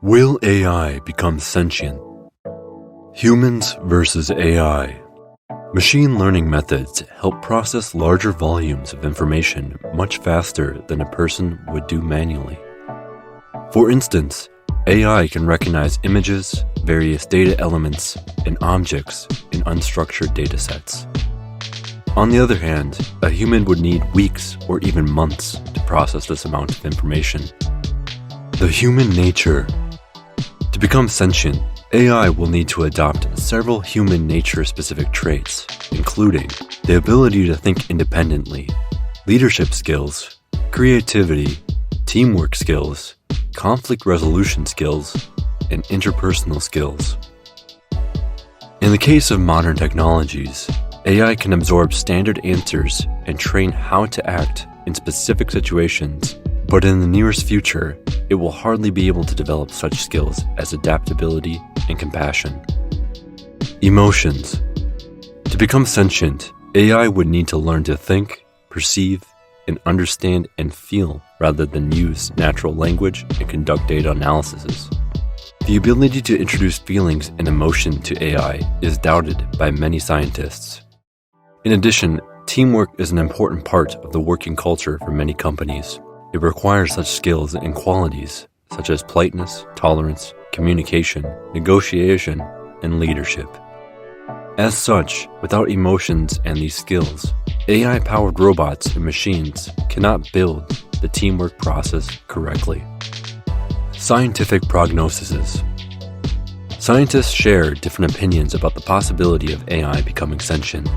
Will AI become sentient? Humans versus AI. Machine learning methods help process larger volumes of information much faster than a person would do manually. For instance, AI can recognize images, various data elements, and objects in unstructured datasets. On the other hand, a human would need weeks or even months to process this amount of information. The human nature. To become sentient, AI will need to adopt several human nature-specific traits, including the ability to think independently, leadership skills, creativity, teamwork skills, conflict resolution skills, and interpersonal skills. In the case of modern technologies, AI can absorb standard answers and train how to act in specific situations, but in the nearest future, it will hardly be able to develop such skills as adaptability and compassion. Emotions. To become sentient, AI would need to learn to think, perceive, and understand and feel rather than use natural language and conduct data analyses. The ability to introduce feelings and emotion to AI is doubted by many scientists. In addition, teamwork is an important part of the working culture for many companies. It requires such skills and qualities such as politeness, tolerance, communication, negotiation, and leadership. As such, without emotions and these skills, AI-powered robots and machines cannot build the teamwork process correctly. Scientific prognoses. Scientists share different opinions about the possibility of AI becoming sentient.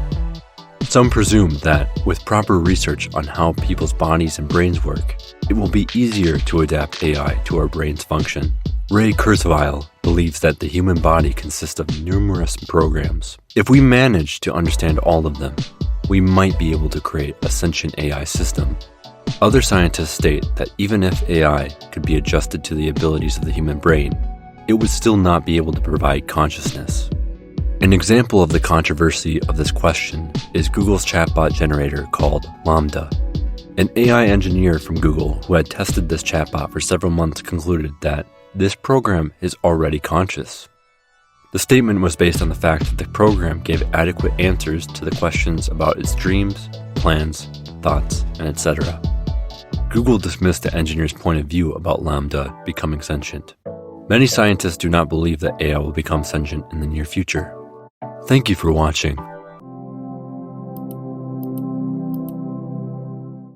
Some presume that, with proper research on how people's bodies and brains work, it will be easier to adapt AI to our brain's function. Ray Kurzweil believes that the human body consists of numerous programs. If we manage to understand all of them, we might be able to create a sentient AI system. Other scientists state that even if AI could be adjusted to the abilities of the human brain, it would still not be able to provide consciousness. An example of the controversy of this question is Google's chatbot generator called LaMDA. An AI engineer from Google who had tested this chatbot for several months concluded that this program is already conscious. The statement was based on the fact that the program gave adequate answers to the questions about its dreams, plans, thoughts, and etc. Google dismissed the engineer's point of view about LaMDA becoming sentient. Many scientists do not believe that AI will become sentient in the near future. Thank you for watching.